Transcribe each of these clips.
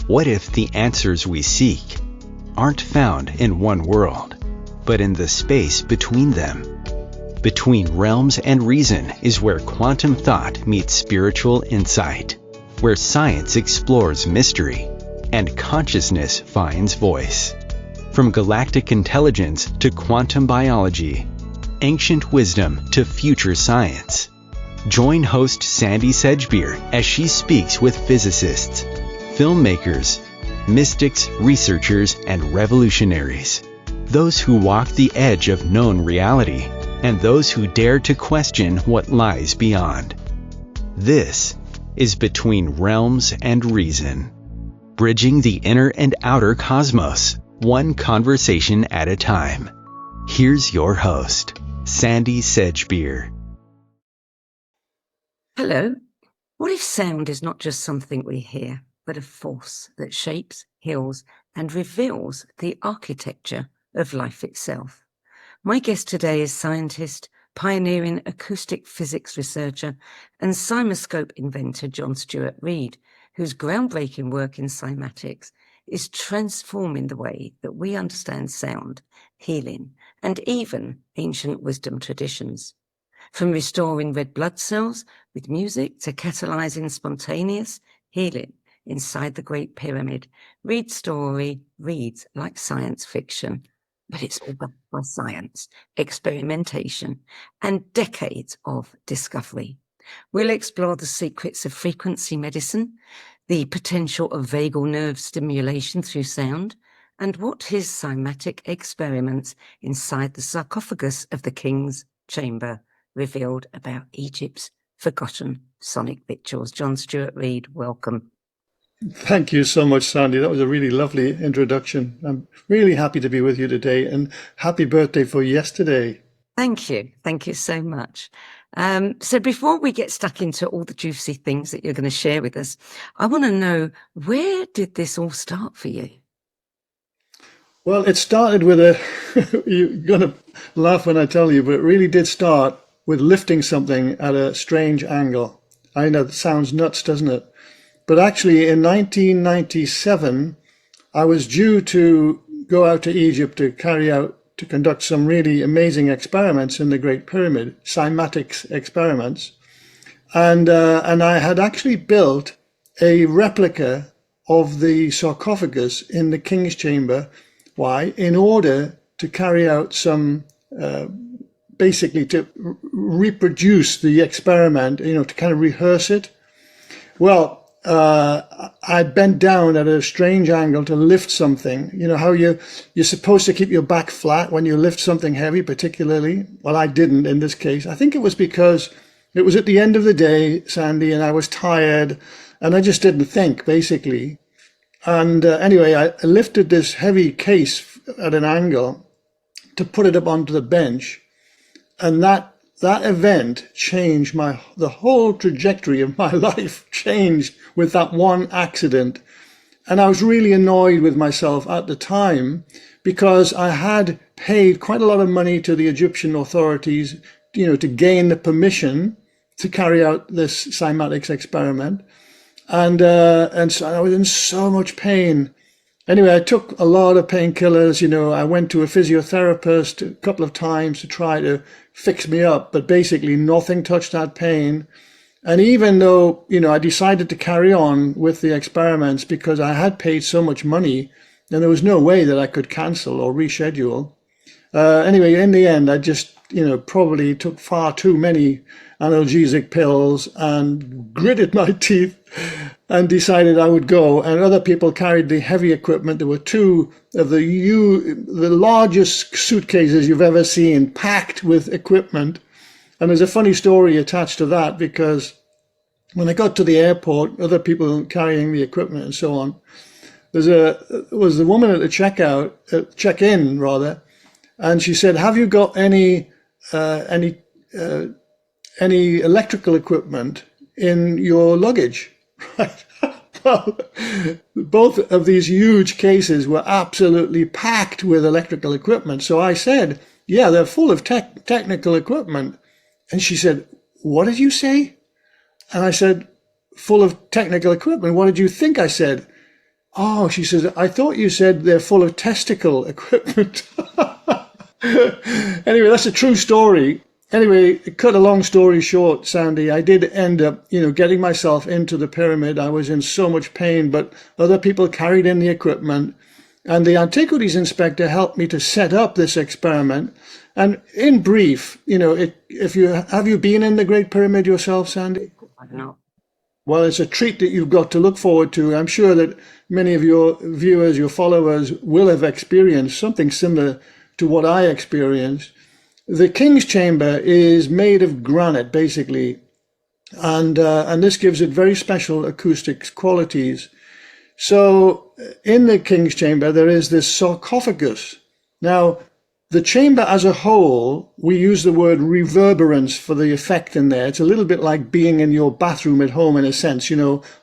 What if the answers we seek aren't found in one world, but in the space between them? Between realms and reason is where quantum thought meets spiritual insight, where science explores mystery and consciousness finds voice. From galactic intelligence to quantum biology, ancient wisdom to future science. Join host Sandie Sedgbeer as she speaks with physicists, filmmakers, mystics, researchers, and revolutionaries. Those who walk the edge of known reality and those who dare to question what lies beyond. This is Between Realms and Reason, bridging the inner and outer cosmos, one conversation at a time. Here's your host, Sandie Sedgbeer. Hello. What if sound is not just something we hear, but a force that shapes, heals, and reveals the architecture of life itself? My guest today is scientist, pioneering acoustic physics researcher, and Cymascope inventor John Stuart Reid, whose groundbreaking work in Cymatics is transforming the way that we understand sound, healing, and even ancient wisdom traditions. From restoring red blood cells with music to catalyzing spontaneous healing inside the Great Pyramid, Reid's story reads like science fiction, but it's all backed by science, experimentation, and decades of discovery. We'll explore the secrets of frequency medicine, the potential of vagal nerve stimulation through sound, and what his cymatic experiments inside the sarcophagus of the king's chamber revealed about Egypt's forgotten sonic rituals. John Stuart Reid, welcome. Thank you so much, Sandy. That was a really lovely introduction. I'm really happy to be with you today, and happy birthday for yesterday. Thank you. Thank you so much. So before we get stuck into all the juicy things that you're going to share with us, I want to know, where did this all start for you? Well, it started with you're going to laugh when I tell you, but it really did start with lifting something at a strange angle. I know, it sounds nuts, doesn't it? But actually in 1997, I was due to go out to Egypt to conduct some really amazing experiments in the Great Pyramid, Cymatics experiments. And I had actually built a replica of the sarcophagus in the king's chamber. Why? In order to carry out some, basically to reproduce the experiment, to kind of rehearse it. Well, I bent down at a strange angle to lift something. You know how you're supposed to keep your back flat when you lift something heavy, particularly? Well, I didn't in this case. I think it was because it was at the end of the day, Sandy, and I was tired, and I just didn't think, basically. And anyway, I lifted this heavy case at an angle to put it up onto the bench, and that event changed the whole trajectory of my life changed with that one accident. And I was really annoyed with myself at the time because I had paid quite a lot of money to the Egyptian authorities, to gain the permission to carry out this Cymatics experiment. And so I was in so much pain. Anyway, I took a lot of painkillers. I went to a physiotherapist a couple of times to try to fix me up, but basically nothing touched that pain. And even though, I decided to carry on with the experiments because I had paid so much money, and there was no way that I could cancel or reschedule. Anyway, in the end, I just, probably took far too many analgesic pills and gritted my teeth and decided I would go. And other people carried the heavy equipment. There were two of the largest suitcases you've ever seen, packed with equipment. And there's a funny story attached to that, because when I got to the airport, other people carrying the equipment and so on, was the woman at the check-in rather, and she said, "Have you got any electrical equipment in your luggage?" Right. Well, both of these huge cases were absolutely packed with electrical equipment. So I said, "Yeah, they're full of technical equipment." And she said, "What did you say?" And I said, "Full of technical equipment. What did you think I said?" Oh, she says, I thought you said they're full of testicle equipment. Anyway, that's a true story. Anyway, cut a long story short, Sandy, I did end up, getting myself into the pyramid. I was in so much pain, but other people carried in the equipment. And the antiquities inspector helped me to set up this experiment. And in brief, have you been in the Great Pyramid yourself, Sandy? I don't know. Well, it's a treat that you've got to look forward to. I'm sure that many of your viewers, your followers, will have experienced something similar to what I experienced. The King's Chamber is made of granite, basically, and this gives it very special acoustic qualities. So in the King's Chamber, there is this sarcophagus. Now, the chamber as a whole, we use the word reverberance for the effect in there. It's a little bit like being in your bathroom at home in a sense,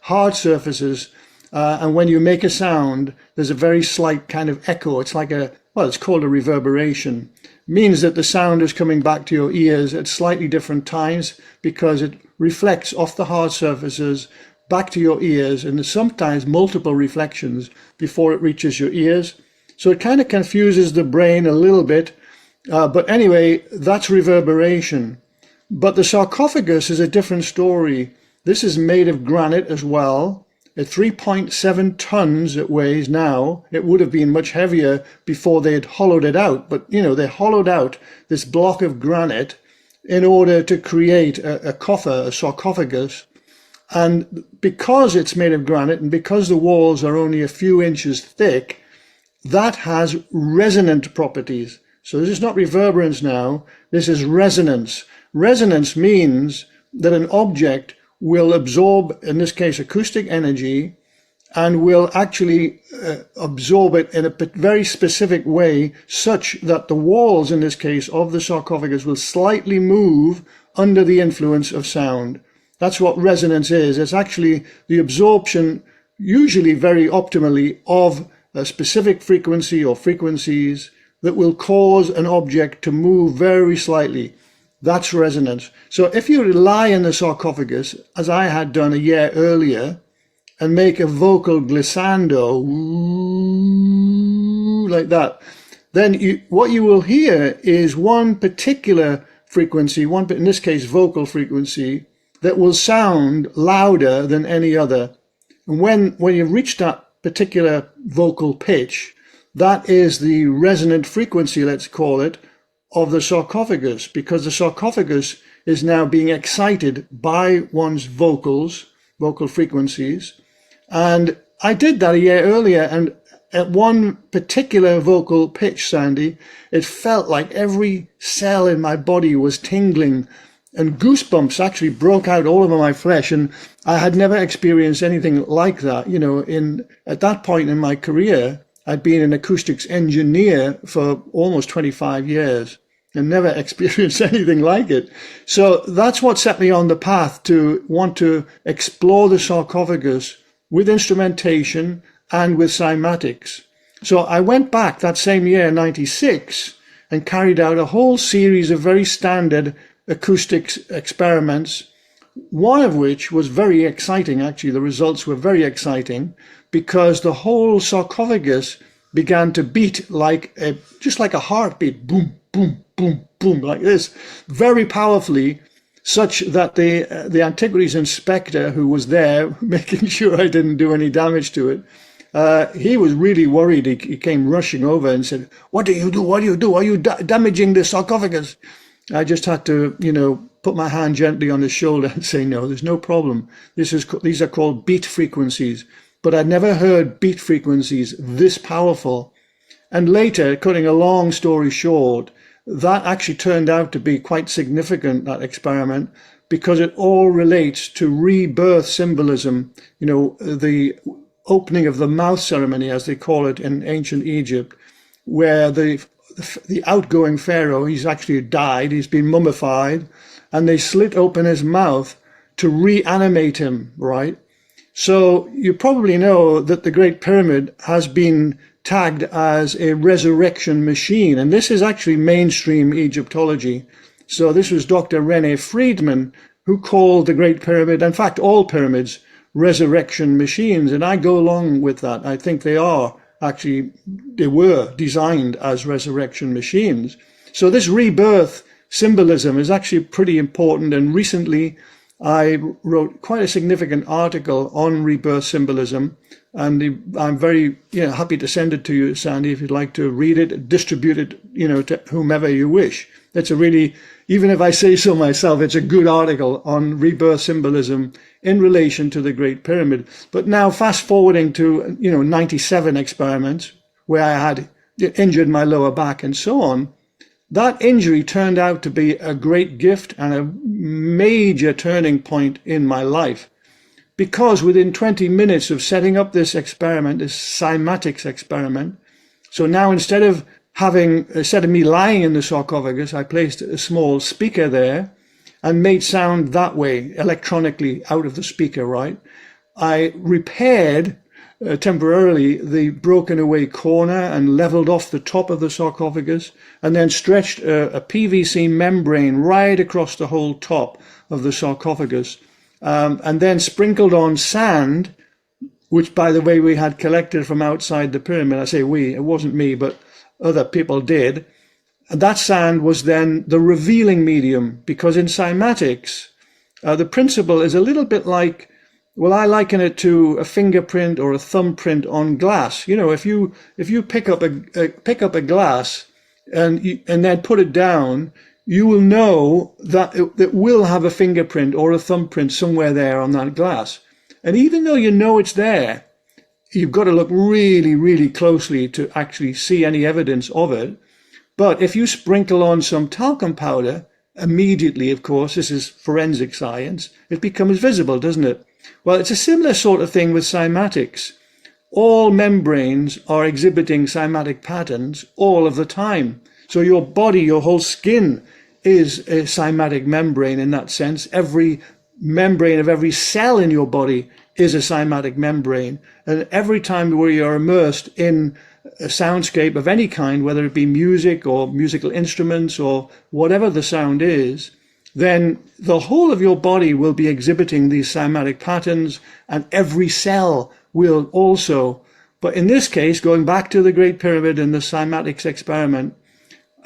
hard surfaces. And when you make a sound, there's a very slight kind of echo. It's like it's called a reverberation. Means that the sound is coming back to your ears at slightly different times because it reflects off the hard surfaces back to your ears, and there's sometimes multiple reflections before it reaches your ears. So it kind of confuses the brain a little bit. But anyway, that's reverberation. But the sarcophagus is a different story. This is made of granite as well. At 3.7 tons it weighs now. It would have been much heavier before they had hollowed it out. But, they hollowed out this block of granite in order to create a coffer, a sarcophagus. And because it's made of granite and because the walls are only a few inches thick, that has resonant properties. So this is not reverberance now, this is resonance. Resonance means that an object will absorb, in this case, acoustic energy, and will actually absorb it in a very specific way, such that the walls, in this case, of the sarcophagus will slightly move under the influence of sound. That's what resonance is. It's actually the absorption, usually very optimally, of a specific frequency or frequencies that will cause an object to move very slightly. That's resonance. So if you lie in the sarcophagus, as I had done a year earlier, and make a vocal glissando, like that, then what you will hear is one particular frequency, in this case vocal frequency, that will sound louder than any other. And when you reach that particular vocal pitch, that is the resonant frequency, let's call it, of the sarcophagus, because the sarcophagus is now being excited by one's vocal frequencies. And I did that a year earlier, and at one particular vocal pitch, Sandy, it felt like every cell in my body was tingling, and goosebumps actually broke out all over my flesh. And I had never experienced anything like that. At that point in my career, I'd been an acoustics engineer for almost 25 years and never experienced anything like it. So that's what set me on the path to want to explore the sarcophagus with instrumentation and with cymatics. So I went back that same year, 96, and carried out a whole series of very standard acoustics experiments, one of which was very exciting. Actually, the results were very exciting because the whole sarcophagus began to beat just like a heartbeat, boom, boom, boom, boom, like this, very powerfully, such that the antiquities inspector who was there, making sure I didn't do any damage to it, he was really worried. He came rushing over and said, "What do you do? What do you do? Are you damaging the sarcophagus?" I just had to, put my hand gently on his shoulder and say, "No, there's no problem. These are called beat frequencies." But I'd never heard beat frequencies this powerful. And later, cutting a long story short, that actually turned out to be quite significant, that experiment, because it all relates to rebirth symbolism, the opening of the mouth ceremony, as they call it in ancient Egypt, where the outgoing pharaoh, he's actually died, he's been mummified, and they slit open his mouth to reanimate him, right? So you probably know that the Great Pyramid has been tagged as a resurrection machine, and this is actually mainstream Egyptology. So this was Dr. René Friedman who called the Great Pyramid, in fact all pyramids, resurrection machines, and I go along with that. I think they were designed as resurrection machines. So this rebirth symbolism is actually pretty important, and recently I wrote quite a significant article on rebirth symbolism, and I'm very happy to send it to you, Sandie, if you'd like to read it, distribute it, to whomever you wish. It's a really, even if I say so myself, it's a good article on rebirth symbolism in relation to the Great Pyramid. But now fast forwarding to 97 experiments where I had injured my lower back and so on. That injury turned out to be a great gift and a major turning point in my life, because within 20 minutes of setting up this experiment, this Cymatics experiment, so now instead of me lying in the sarcophagus, I placed a small speaker there and made sound that way, electronically out of the speaker, right? I repaired temporarily the broken away corner and leveled off the top of the sarcophagus, and then stretched a PVC membrane right across the whole top of the sarcophagus, and then sprinkled on sand, which, by the way, we had collected from outside the pyramid. I say we, it wasn't me, but other people did. And that sand was then the revealing medium, because in cymatics, the principle is a little bit like, well, I liken it to a fingerprint or a thumbprint on glass. If you pick up a glass and then put it down, you will know that it will have a fingerprint or a thumbprint somewhere there on that glass. And even though you know it's there, you've got to look really, really closely to actually see any evidence of it. But if you sprinkle on some talcum powder, immediately, of course, this is forensic science, it becomes visible, doesn't it? Well, it's a similar sort of thing with cymatics. All membranes are exhibiting cymatic patterns all of the time. So your body, your whole skin is a cymatic membrane in that sense. Every membrane of every cell in your body is a cymatic membrane. And every time where you're immersed in a soundscape of any kind, whether it be music or musical instruments or whatever the sound is, then the whole of your body will be exhibiting these cymatic patterns, and every cell will also. But in this case, going back to the Great Pyramid and the Cymatics experiment,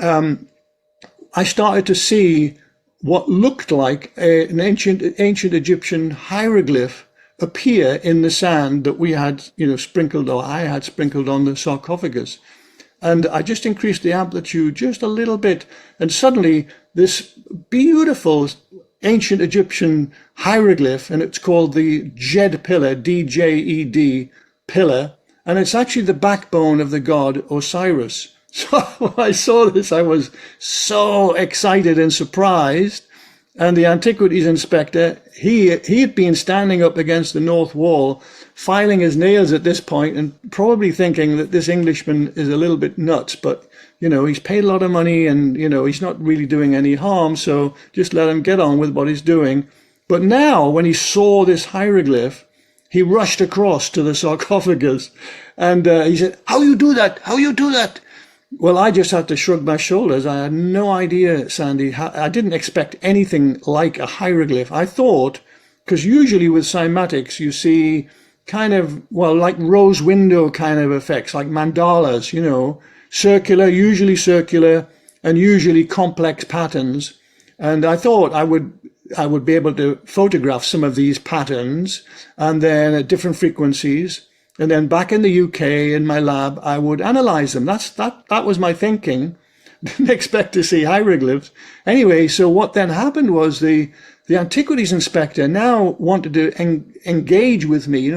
I started to see what looked like an ancient Egyptian hieroglyph appear in the sand that we had, sprinkled, or I had sprinkled on the sarcophagus. And I just increased the amplitude just a little bit, and suddenly this beautiful ancient Egyptian hieroglyph, and it's called the Djed pillar, D-J-E-D pillar, and it's actually the backbone of the god Osiris. So when I saw this, I was so excited and surprised. And the antiquities inspector, he had been standing up against the north wall, filing his nails at this point, and probably thinking that this Englishman is a little bit nuts, but, he's paid a lot of money and, he's not really doing any harm, so just let him get on with what he's doing. But now, when he saw this hieroglyph, he rushed across to the sarcophagus and he said, "How you do that? How you do that?" Well, I just had to shrug my shoulders. I had no idea, Sandie. I didn't expect anything like a hieroglyph. I thought, because usually with cymatics, you see kind of, like rose window kind of effects, like mandalas, circular, and usually complex patterns. And I thought I would be able to photograph some of these patterns, and then at different frequencies. And then back in the UK in my lab, I would analyze them. That was my thinking. Didn't expect to see hieroglyphs. Anyway, so what then happened was the antiquities inspector now wanted to engage with me.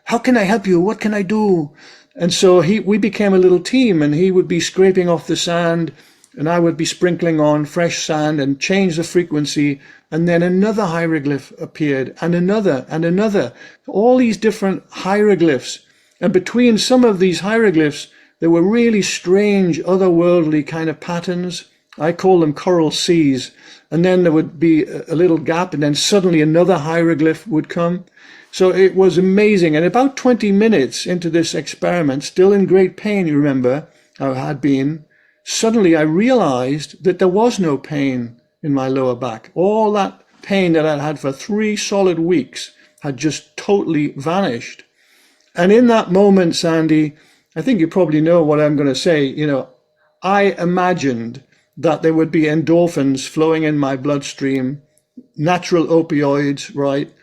How can I help you? What can I do? And so we became a little team, and he would be scraping off the sand, and I would be sprinkling on fresh sand and change the frequency. And then another hieroglyph appeared, and another. All these different hieroglyphs. And between some of these hieroglyphs, there were really strange, otherworldly kind of patterns. I call them coral seas. And then there would be a little gap, and then suddenly another hieroglyph would come. So it was amazing. And about 20 minutes into this experiment, still in great pain, you remember, I had been, suddenly I realized that there was no pain in my lower back. All that pain that I'd had for 3 solid weeks had just totally vanished. And in that moment, Sandie, I think you probably know what I'm going to say. I imagined that there would be endorphins flowing in my bloodstream, natural opioids, right?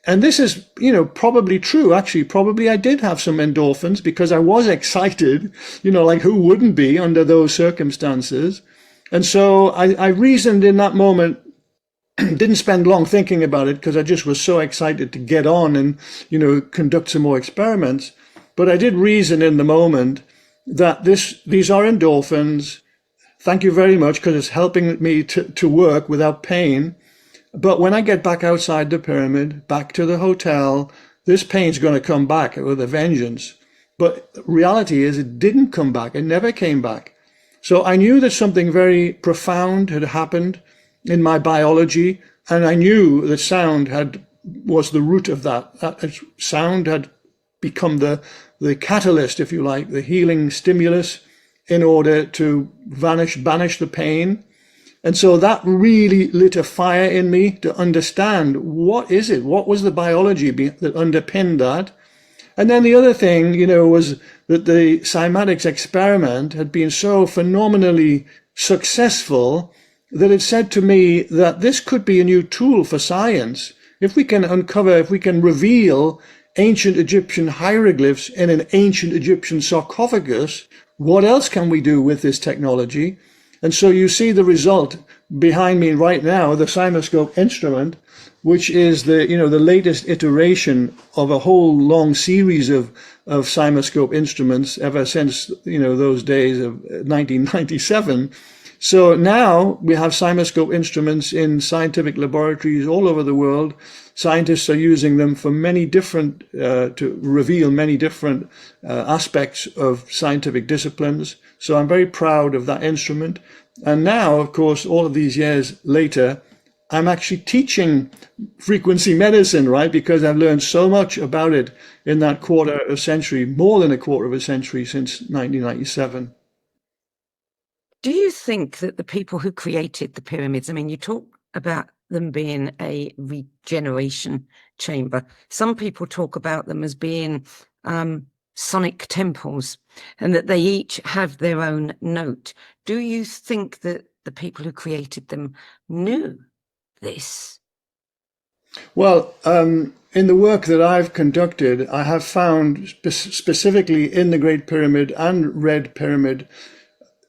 And this is, probably true. Actually, probably I did have some endorphins because I was excited, like who wouldn't be under those circumstances? And so I reasoned in that moment, didn't spend long thinking about it because I just was so excited to get on and, conduct some more experiments. But I did reason in the moment that these are endorphins. Thank you very much, because it's helping me to work without pain. But when I get back outside the pyramid, back to the hotel, this pain's going to come back with a vengeance. But reality is it didn't come back. It never came back. So I knew that something very profound had happened in my biology, and I knew that sound was the root of that. That sound had become the catalyst, if you like, the healing stimulus in order to banish the pain. And so that really lit a fire in me to understand what is it? What was the biology that underpinned that? And then the other thing, was that the Cymatics experiment had been so phenomenally successful that it said to me that this could be a new tool for science. If we can reveal ancient Egyptian hieroglyphs in an ancient Egyptian sarcophagus, what else can we do with this technology? And so you see the result behind me right now, the Cymascope instrument, which is the latest iteration of a whole long series of Cymascope instruments ever since, those days of 1997. So now we have Cymascope instruments in scientific laboratories all over the world. Scientists are using them for many different, to reveal many different aspects of scientific disciplines. So I'm very proud of that instrument. And now, of course, all of these years later, I'm actually teaching frequency medicine, right? Because I've learned so much about it in that quarter of a century, more than a quarter of a century since 1997. Do you think that the people who created the pyramids, you talk about them being a regeneration chamber. Some people talk about them as being sonic temples, and that they each have their own note. Do you think that the people who created them knew this? Well, in the work that I've conducted, I have found specifically in the Great Pyramid and Red Pyramid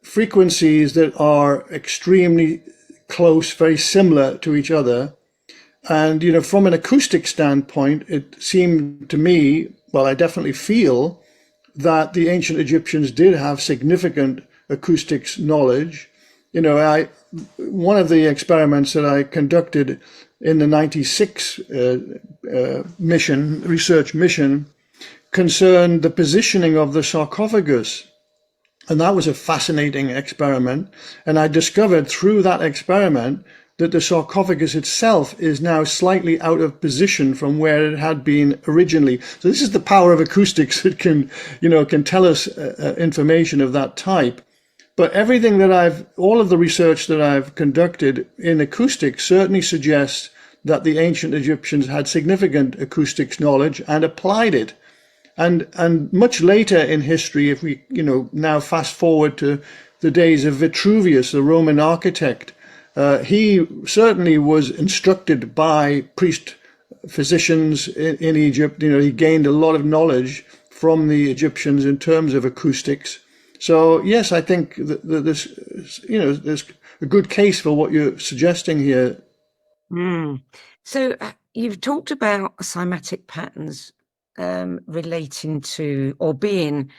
frequencies that are extremely close, very similar to each other. And, from an acoustic standpoint, it seemed to me, well, I definitely feel that the ancient Egyptians did have significant acoustics knowledge. One of the experiments that I conducted in the 96 research mission, concerned the positioning of the sarcophagus. And that was a fascinating experiment. And I discovered through that experiment that the sarcophagus itself is now slightly out of position from where it had been originally. So this is the power of acoustics. It can tell us information of that type. But all of the research that I've conducted in acoustics certainly suggests that the ancient Egyptians had significant acoustics knowledge and applied it. And much later in history, if we, now fast forward to the days of Vitruvius, the Roman architect, he certainly was instructed by priest physicians in Egypt. He gained a lot of knowledge from the Egyptians in terms of acoustics. So yes, I think that there's a good case for what you're suggesting here. So you've talked about cymatic patterns relating to or being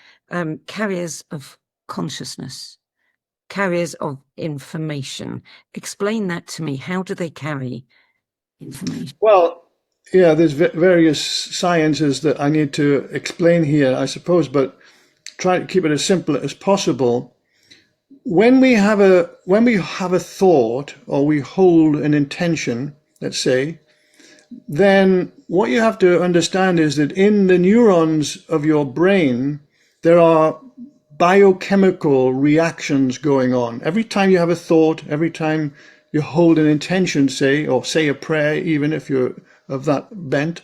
carriers of consciousness, carriers of information. Explain that to me. How do they carry information? Well, yeah, there's various sciences that I need to explain here, I suppose, but try to keep it as simple as possible. When we have a thought, or we hold an intention, let's say, then what you have to understand is that in the neurons of your brain, there are biochemical reactions going on. Every time you have a thought, every time you hold an intention, say a prayer, even if you're of that bent,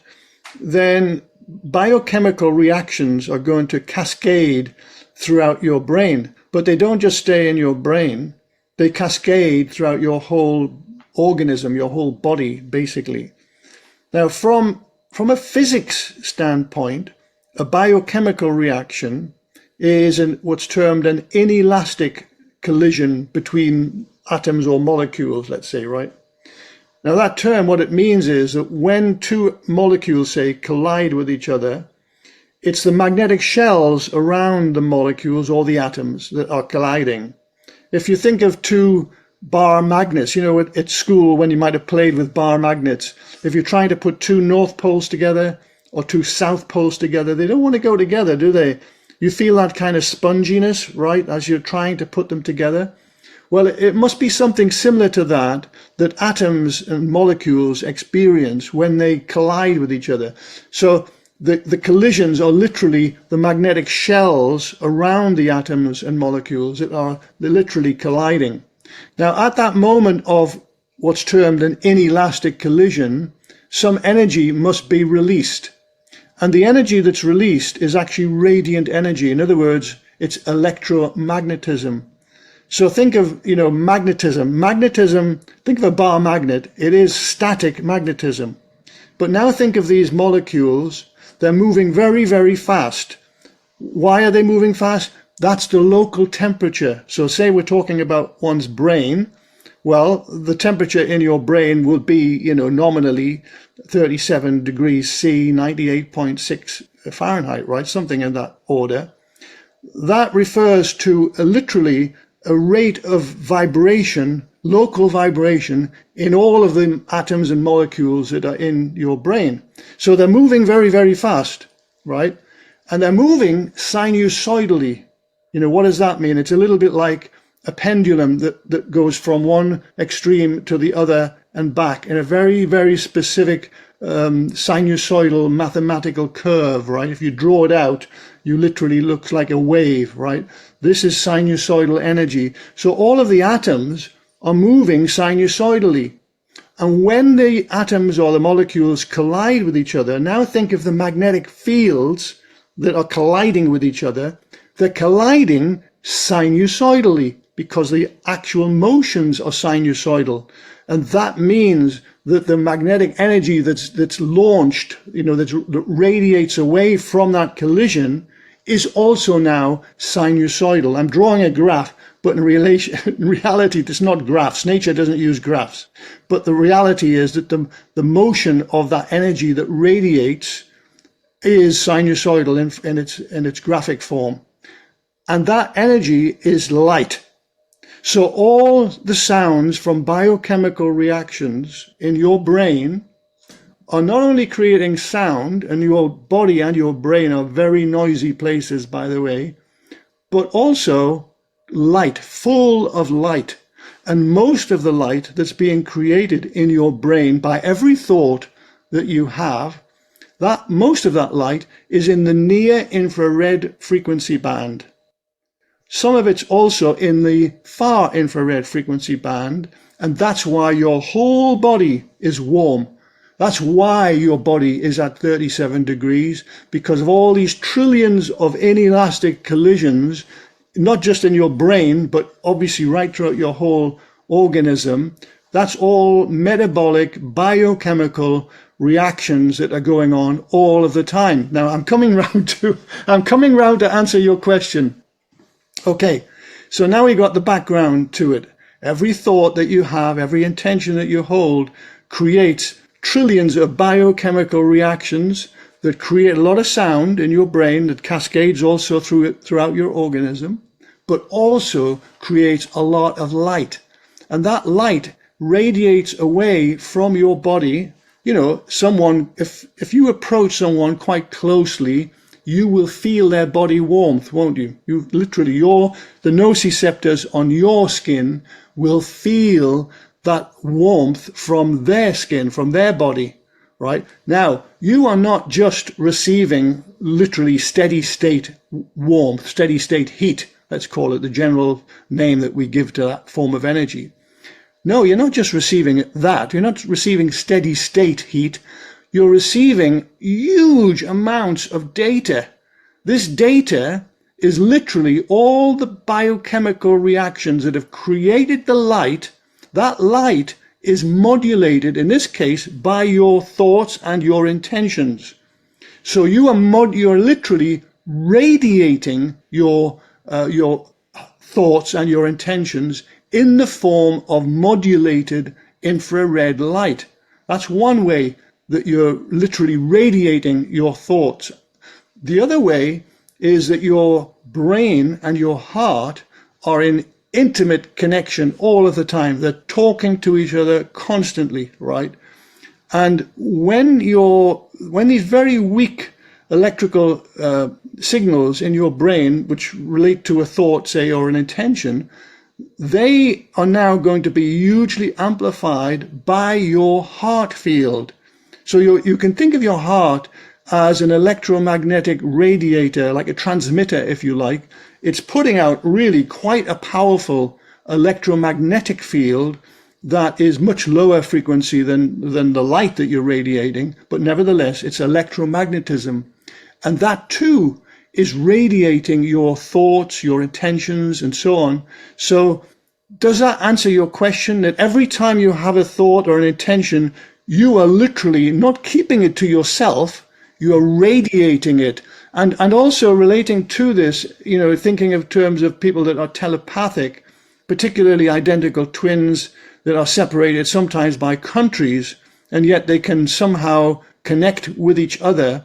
then biochemical reactions are going to cascade throughout your brain. But they don't just stay in your brain, they cascade throughout your whole organism, your whole body, basically. Now, from a physics standpoint, a biochemical reaction is what's termed an inelastic collision between atoms or molecules, let's say, right? Now that term, what it means is that when two molecules, say, collide with each other, it's the magnetic shells around the molecules or the atoms that are colliding. If you think of two bar magnets, you know, at school when you might have played with bar magnets, if you're trying to put two north poles together or two south poles together, they don't want to go together, do they? You feel that kind of sponginess, right, as you're trying to put them together. Well, it must be something similar to that atoms and molecules experience when they collide with each other. So the collisions are literally the magnetic shells around the atoms and molecules that are literally colliding. Now, at that moment of what's termed an inelastic collision, some energy must be released. And the energy that's released is actually radiant energy. In other words, it's electromagnetism. So think of, you know, magnetism. Magnetism, think of a bar magnet. It is static magnetism. But now think of these molecules. They're moving very, very fast. Why are they moving fast? That's the local temperature. So say we're talking about one's brain. Well, the temperature in your brain will be, you know, nominally 37 degrees C, 98.6 Fahrenheit, right? Something in that order. That refers to literally a rate of vibration, local vibration, in all of the atoms and molecules that are in your brain. So they're moving very, very fast, right? And they're moving sinusoidally. You know, what does that mean? It's a little bit like a pendulum that goes from one extreme to the other and back in a very, very specific sinusoidal mathematical curve, right? If you draw it out, you literally looks like a wave, right? This is sinusoidal energy. So all of the atoms are moving sinusoidally. And when the atoms or the molecules collide with each other, now think of the magnetic fields that are colliding with each other. They're colliding sinusoidally because the actual motions are sinusoidal. And that means that the magnetic energy that's launched, you know, that radiates away from that collision is also now sinusoidal. I'm drawing a graph, but in reality, it's not graphs. Nature doesn't use graphs. But the reality is that the motion of that energy that radiates is sinusoidal in its graphic form. And that energy is light. So all the sounds from biochemical reactions in your brain are not only creating sound, and your body and your brain are very noisy places, by the way, but also light, full of light. And most of the light that's being created in your brain by every thought that you have, that most of that light is in the near infrared frequency band. Some of it's also in the far infrared frequency band, and that's why your whole body is warm. That's why your body is at 37 degrees, because of all these trillions of inelastic collisions, not just in your brain, but obviously right throughout your whole organism. That's all metabolic, biochemical reactions that are going on all of the time. Now, I'm coming round to answer your question. Okay, so now we got the background to it. Every thought that you have, every intention that you hold creates trillions of biochemical reactions that create a lot of sound in your brain that cascades also throughout your organism, but also creates a lot of light. And that light radiates away from your body. You know, if you approach someone quite closely, you will feel their body warmth, won't you? You literally, the nociceptors on your skin will feel that warmth from their skin, from their body, right? Now, you are not just receiving literally steady state warmth, steady state heat, let's call it the general name that we give to that form of energy. No, you're not just receiving that. You're not receiving steady state heat. you're receiving huge amounts of data. This data is literally all the biochemical reactions that have created the light. That light is modulated, in this case, by your thoughts and your intentions. So you're literally radiating your thoughts and your intentions in the form of modulated infrared light. That's one way that you're literally radiating your thoughts. The other way is that your brain and your heart are in intimate connection all of the time. They're talking to each other constantly, right? And when these very weak electrical signals in your brain, which relate to a thought, say, or an intention, they are now going to be hugely amplified by your heart field. So you can think of your heart as an electromagnetic radiator, like a transmitter, if you like. It's putting out really quite a powerful electromagnetic field that is much lower frequency than the light that you're radiating, but nevertheless, it's electromagnetism. And that too is radiating your thoughts, your intentions, and so on. So does that answer your question, that every time you have a thought or an intention, you are literally not keeping it to yourself, you are radiating it? And also relating to this, thinking of terms of people that are telepathic, particularly identical twins that are separated sometimes by countries, and yet they can somehow connect with each other.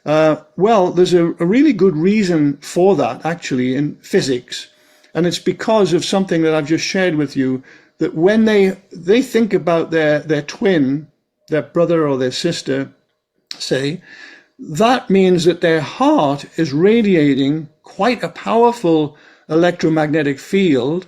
Well, there's a really good reason for that, actually, in physics. And it's because of something that I've just shared with you, that when they think about their twin, their brother or their sister, say, that means that their heart is radiating quite a powerful electromagnetic field.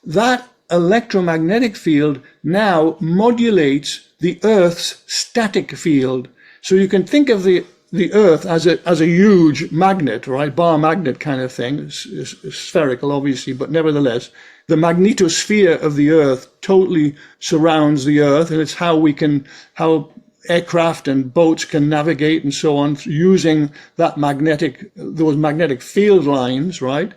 That electromagnetic field now modulates the Earth's static field. So you can think of the Earth as a huge magnet, right? Bar magnet kind of thing. It's spherical, obviously, but nevertheless, the magnetosphere of the Earth totally surrounds the Earth, and it's how aircraft and boats can navigate and so on, using those magnetic field lines, right?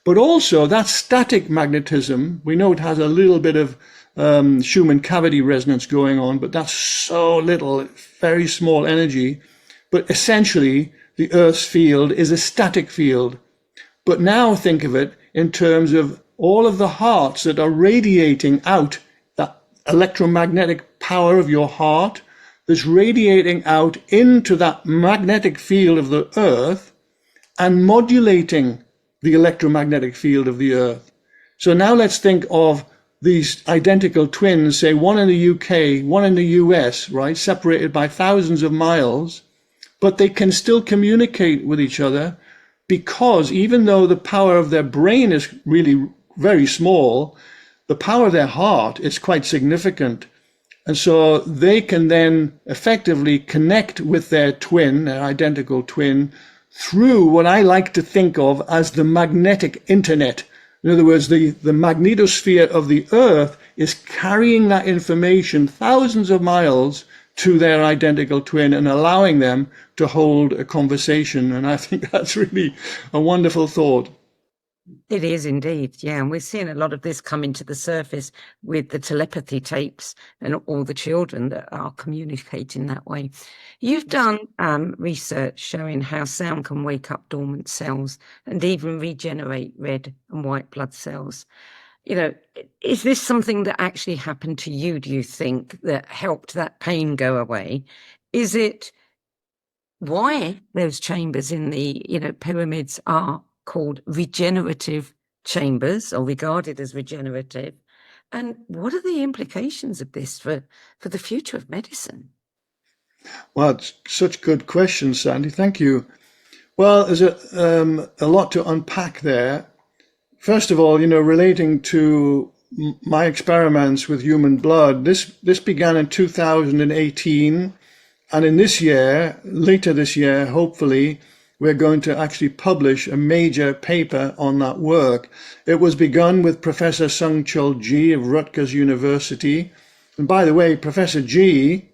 But also that static magnetism, we know it has a little bit of Schumann cavity resonance going on, but that's so little, very small energy. But essentially, the Earth's field is a static field. But now think of it in terms of all of the hearts that are radiating out, that electromagnetic power of your heart that's radiating out into that magnetic field of the Earth and modulating the electromagnetic field of the Earth. So now let's think of these identical twins, say one in the UK, one in the US, right, separated by thousands of miles, but they can still communicate with each other, because even though the power of their brain is really very small, the power of their heart is quite significant. And so they can then effectively connect with their twin, their identical twin, through what I like to think of as the magnetic internet. In other words, the magnetosphere of the Earth is carrying that information thousands of miles to their identical twin and allowing them to hold a conversation. And I think that's really a wonderful thought. It is indeed, yeah. And we're seeing a lot of this coming to the surface with the telepathy tapes and all the children that are communicating that way. You've done research showing how sound can wake up dormant cells and even regenerate red and white blood cells. Is this something that actually happened to you, do you think, that helped that pain go away? Is it why those chambers in the, pyramids are called regenerative chambers, or regarded as regenerative? And what are the implications of this for the future of medicine? Well, it's such good questions, Sandy. Thank you. Well, there's a lot to unpack there. First of all, relating to my experiments with human blood, this began in 2018. And in this year, later this year, hopefully, we're going to actually publish a major paper on that work. It was begun with Professor Sung-Chul G of Rutgers University. And by the way, Professor G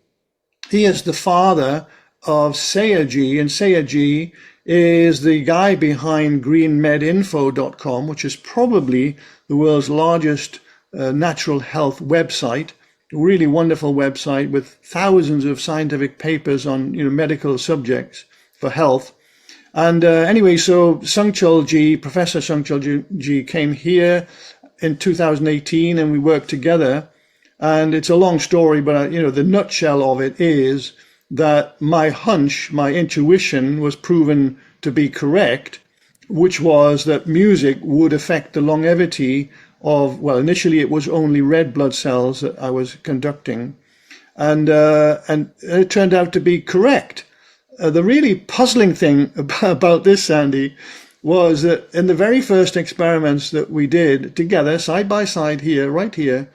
He is the father of Sayagyi, and Sayagyi is the guy behind greenmedinfo.com, which is probably the world's largest natural health website. A really wonderful website with thousands of scientific papers on medical subjects for health. And anyway, so Professor Sungchul Ji came here in 2018, and we worked together. And it's a long story, but the nutshell of it is that my hunch, my intuition was proven to be correct, which was that music would affect the longevity of, well, initially it was only red blood cells that I was conducting, and it turned out to be correct. The really puzzling thing about this, Sandie, was that in the very first experiments that we did together, side by side here, right here,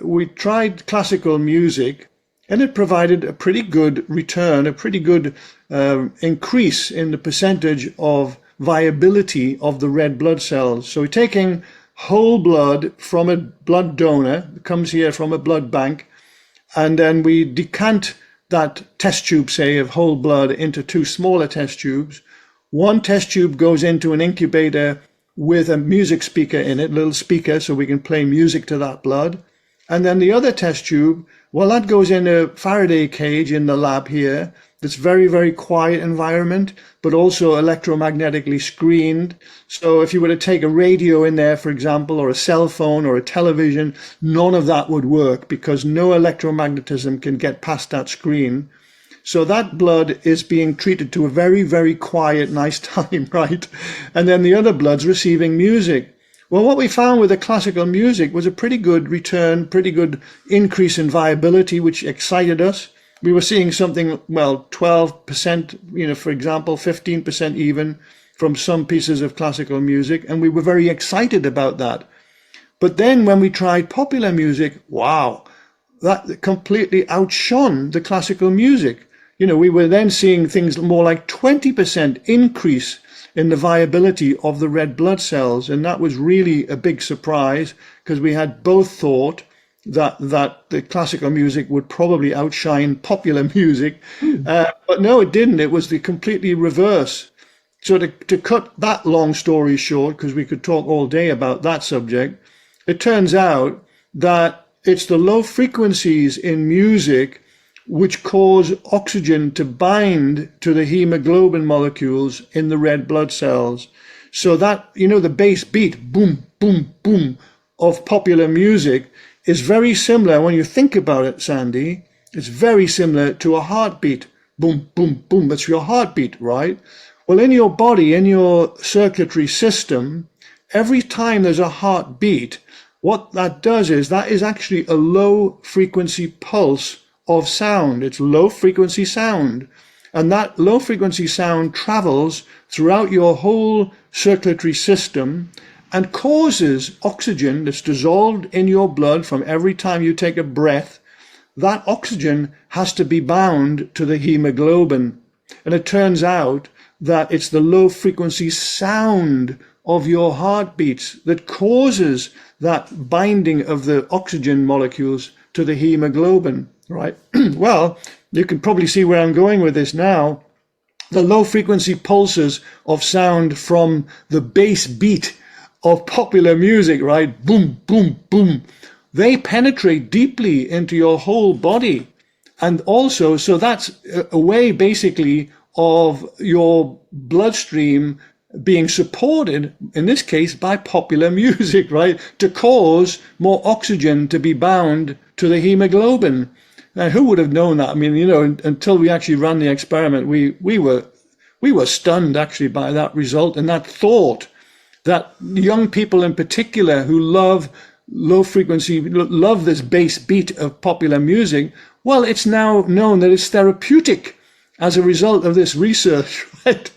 we tried classical music, and it provided a pretty good return, a pretty good increase in the percentage of viability of the red blood cells. So we're taking whole blood from a blood donor, it comes here from a blood bank, and then we decant that test tube, say, of whole blood into two smaller test tubes. One test tube goes into an incubator with a music speaker in it, a little speaker, so we can play music to that blood. And then the other test tube, well, that goes in a Faraday cage in the lab here. That's very, very quiet environment, but also electromagnetically screened. So if you were to take a radio in there, for example, or a cell phone or a television, none of that would work because no electromagnetism can get past that screen. So that blood is being treated to a very, very quiet, nice time, right? And then the other blood's receiving music. Well, what we found with the classical music was a pretty good return, pretty good increase in viability, which excited us. We were seeing something, well, 12%, for example, 15% even from some pieces of classical music. And we were very excited about that. But then when we tried popular music, wow, that completely outshone the classical music. We were then seeing things more like 20% increase in the viability of the red blood cells. And that was really a big surprise because we had both thought that the classical music would probably outshine popular music. But no, it didn't. It was the completely reverse. So to cut that long story short, because we could talk all day about that subject, it turns out that it's the low frequencies in music which cause oxygen to bind to the hemoglobin molecules in the red blood cells. So that, the bass beat, boom, boom, boom, of popular music is very similar, when you think about it, Sandie, it's very similar to a heartbeat. Boom, boom, boom, that's your heartbeat, right? Well, in your body, in your circulatory system, every time there's a heartbeat, what that does is that is actually a low frequency pulse of sound. It's low frequency sound. And that low frequency sound travels throughout your whole circulatory system and causes oxygen that's dissolved in your blood from every time you take a breath. That oxygen has to be bound to the hemoglobin. And it turns out that it's the low frequency sound of your heartbeats that causes that binding of the oxygen molecules to the hemoglobin, right? Well, you can probably see where I'm going with this now. The low frequency pulses of sound from the bass beat of popular music, right? Boom, boom, boom. They penetrate deeply into your whole body. And also, so that's a way basically of your bloodstream being supported, in this case, by popular music, right? To cause more oxygen to be bound to the hemoglobin. Now, who would have known that? I mean, until we actually ran the experiment, we were stunned actually by that result and that thought that young people in particular who love low frequency, love this bass beat of popular music, well, it's now known that it's therapeutic as a result of this research, right?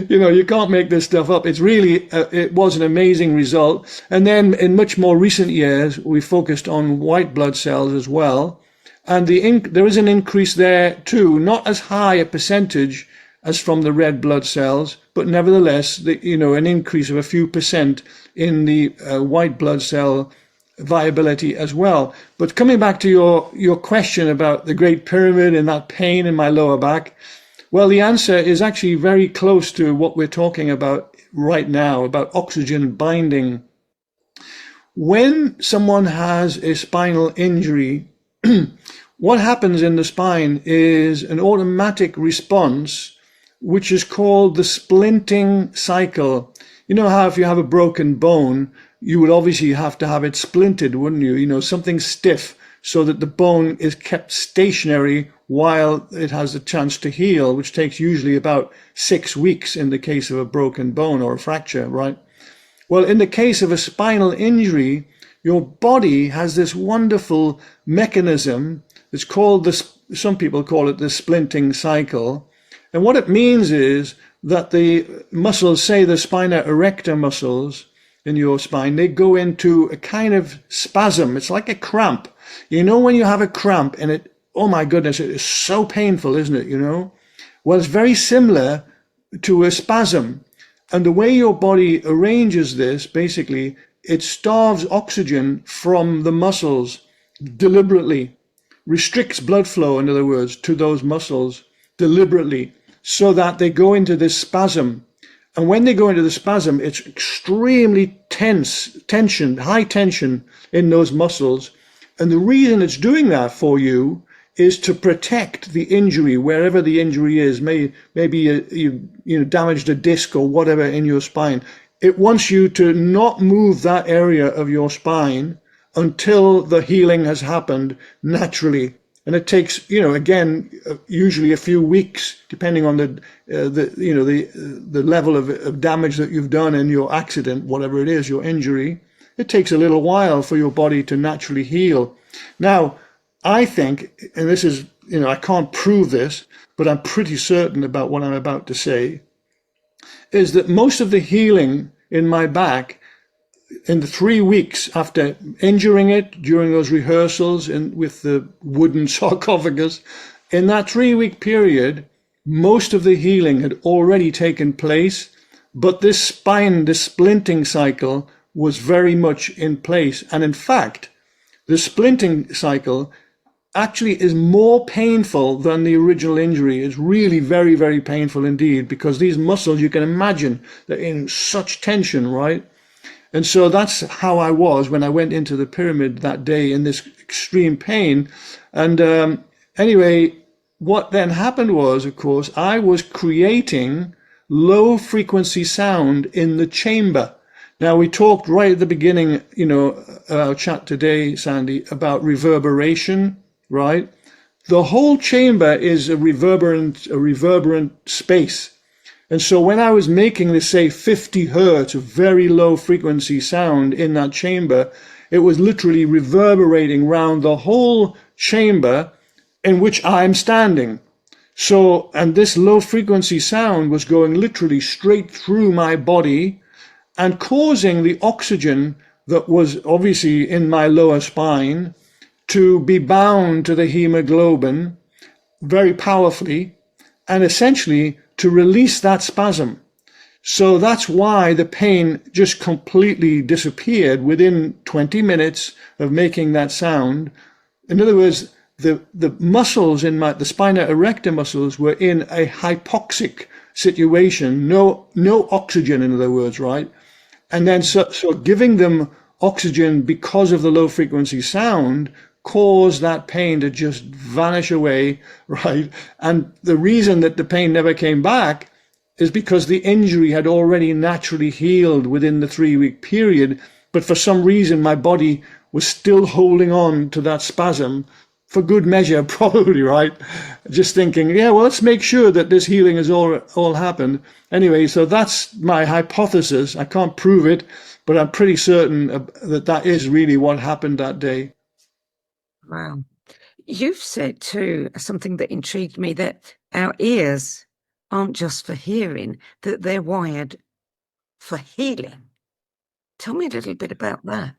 You can't make this stuff up. It's really, it was an amazing result. And then in much more recent years, we focused on white blood cells as well. And there is an increase there too, not as high a percentage as from the red blood cells, but nevertheless, an increase of a few percent in the white blood cell viability as well. But coming back to your question about the Great Pyramid and that pain in my lower back, well, the answer is actually very close to what we're talking about right now, about oxygen binding. When someone has a spinal injury, what happens in the spine is an automatic response, which is called the splinting cycle. You know how if you have a broken bone, you would obviously have to have it splinted, wouldn't you? You know, something stiff so that the bone is kept stationary while it has a chance to heal, which takes usually about 6 weeks in the case of a broken bone or a fracture, right? Well, in the case of a spinal injury, your body has this wonderful mechanism. It's called some people call it the splinting cycle. And what it means is that the muscles, say the spina erector muscles in your spine, they go into a kind of spasm. It's like a cramp. You know, when you have a cramp and it, oh my goodness, it is so painful, isn't it? You know, well, it's very similar to a spasm. And the way your body arranges this, basically, it starves oxygen from the muscles deliberately, restricts blood flow, in other words, to those muscles deliberately, so that they go into this spasm. And when they go into the spasm, it's extremely tension, high tension in those muscles. And the reason it's doing that for you is to protect the injury, wherever the injury is. Maybe you damaged a disc or whatever in your spine. It wants you to not move that area of your spine until the healing has happened naturally. And it takes, again, usually a few weeks, depending on the level of damage that you've done in your accident, whatever it is, your injury. It takes a little while for your body to naturally heal. Now, I think, and this is, I can't prove this, but I'm pretty certain about what I'm about to say, is that most of the healing in my back in the 3 weeks after injuring it during those rehearsals with the wooden sarcophagus, in that 3-week period, most of the healing had already taken place, but this splinting cycle was very much in place. And in fact, the splinting cycle actually is more painful than the original injury. It's really very, very painful indeed, because these muscles, you can imagine, they're in such tension, right? And so that's how I was when I went into the pyramid that day, in this extreme pain. And anyway, what then happened was, of course, I was creating low frequency sound in the chamber. Now, we talked right at the beginning, our chat today, Sandie, about reverberation, right? The whole chamber is a reverberant space. And so when I was making this, say, 50 hertz of very low frequency sound in that chamber, it was literally reverberating round the whole chamber in which I'm standing. So, and this low frequency sound was going literally straight through my body and causing the oxygen that was obviously in my lower spine to be bound to the hemoglobin very powerfully, and essentially to release that spasm. So that's why the pain just completely disappeared within 20 minutes of making that sound. In other words, the muscles in the spina erector muscles were in a hypoxic situation, no oxygen, in other words, right? And then so giving them oxygen because of the low frequency sound caused that pain to just vanish away, right? And the reason that the pain never came back is because the injury had already naturally healed within the 3-week period. But for some reason, my body was still holding on to that spasm, for good measure, probably, right? Just thinking, yeah, well, let's make sure that this healing has all happened. Anyway, so that's my hypothesis. I can't prove it, but I'm pretty certain that is really what happened that day. Wow. You've said too something that intrigued me, that our ears aren't just for hearing, that they're wired for healing. Tell me a little bit about that.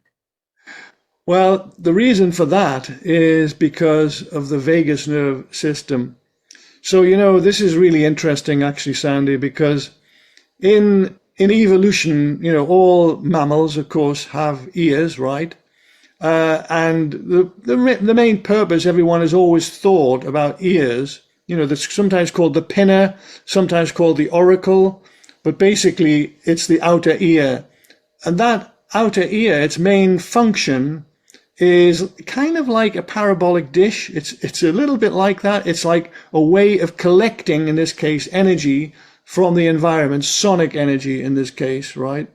Well, the reason for that is because of the vagus nerve system. So, this is really interesting, actually, Sandie, because in evolution, all mammals, of course, have ears, right? And the main purpose everyone has always thought about ears, that's sometimes called the pinna, sometimes called the auricle, but basically it's the outer ear. And that outer ear, its main function is kind of like a parabolic dish. It's a little bit like that. It's like a way of collecting, in this case, energy from the environment, sonic energy in this case, right?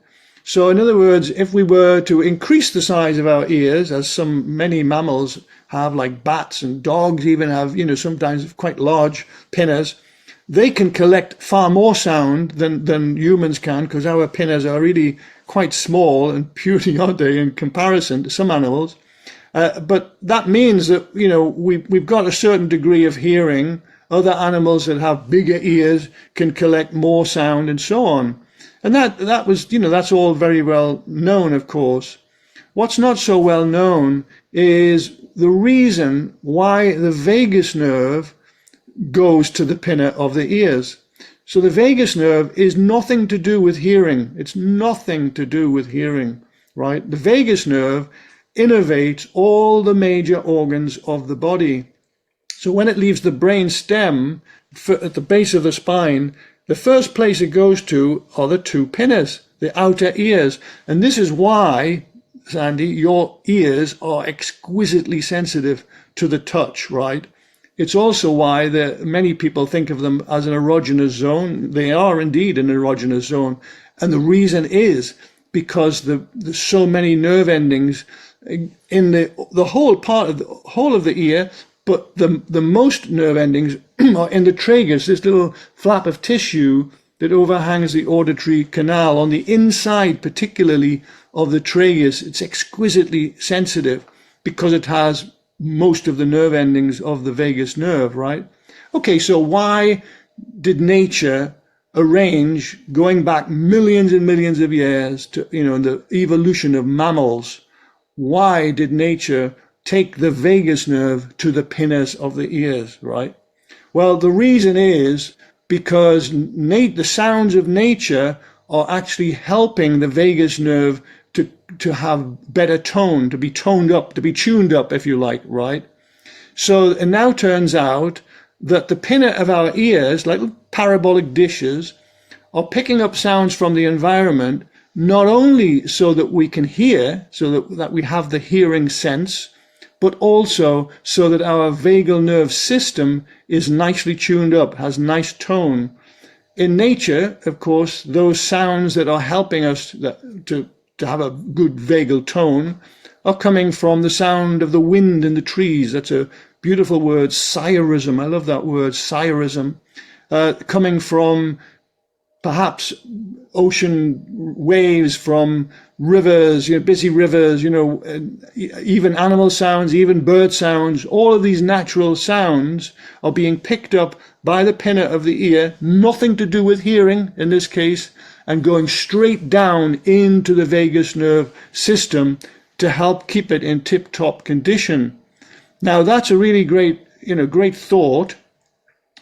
So in other words, if we were to increase the size of our ears, as many mammals have, like bats and dogs even have, sometimes quite large pinnas, they can collect far more sound than humans can, because our pinnas are really quite small and puny, aren't they, in comparison to some animals. But that means that, we've got a certain degree of hearing. Other animals that have bigger ears can collect more sound and so on. And that was, that's all very well known, of course. What's not so well known is the reason why the vagus nerve goes to the pinna of the ears. So the vagus nerve is nothing to do with hearing. It's nothing to do with hearing, right? The vagus nerve innervates all the major organs of the body. So when it leaves the brain stem at the base of the spine, the first place it goes to are the two pinnas, the outer ears. And this is why, Sandie, your ears are exquisitely sensitive to the touch, right? It's also why many people think of them as an erogenous zone. They are indeed an erogenous zone. And the reason is because there's so many nerve endings in the whole of the ear, but the most nerve endings are in the tragus, this little flap of tissue that overhangs the auditory canal on the inside, particularly of the tragus. It's exquisitely sensitive because it has most of the nerve endings of the vagus nerve, right? Okay, so why did nature arrange, going back millions and millions of years to, the evolution of mammals, why did nature take the vagus nerve to the pinnas of the ears, right? Well, the reason is because the sounds of nature are actually helping the vagus nerve to have better tone, to be toned up, to be tuned up, if you like, right? So it now turns out that the pinna of our ears, like parabolic dishes, are picking up sounds from the environment, not only so that we can hear, so that we have the hearing sense, but also so that our vagal nerve system is nicely tuned up, has nice tone. In nature, of course, those sounds that are helping us to have a good vagal tone are coming from the sound of the wind in the trees. That's a beautiful word, sirism. I love that word, sirism. Coming from perhaps ocean waves, from rivers, busy rivers, even animal sounds, even bird sounds. All of these natural sounds are being picked up by the pinna of the ear, nothing to do with hearing in this case, and going straight down into the vagus nerve system to help keep it in tip-top condition. Now that's a really great thought,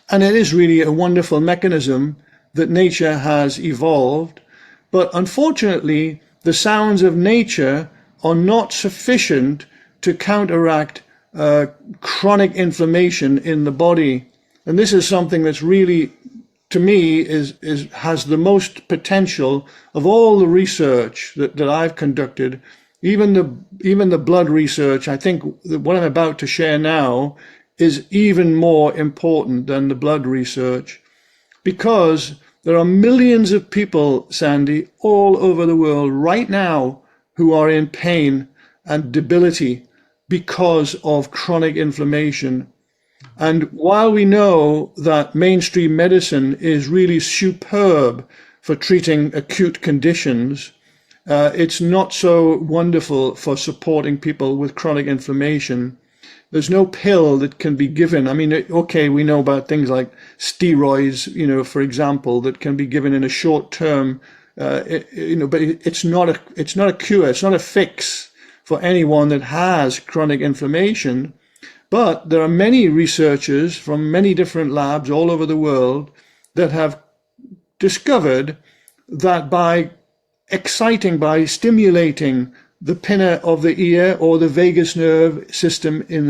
and it is really a wonderful mechanism that nature has evolved. But unfortunately, the sounds of nature are not sufficient to counteract chronic inflammation in the body. And this is something that's really, to me, has the most potential of all the research that I've conducted. Even the blood research, I think that what I'm about to share now is even more important than the blood research, because there are millions of people, Sandie, all over the world right now who are in pain and debility because of chronic inflammation. And while we know that mainstream medicine is really superb for treating acute conditions, it's not so wonderful for supporting people with chronic inflammation. There's no pill that can be given. I mean, okay, we know about things like steroids, for example, that can be given in a short term, but it's not a cure. It's not a fix for anyone that has chronic inflammation. But there are many researchers from many different labs all over the world that have discovered that by stimulating the pinna of the ear or the vagus nerve system in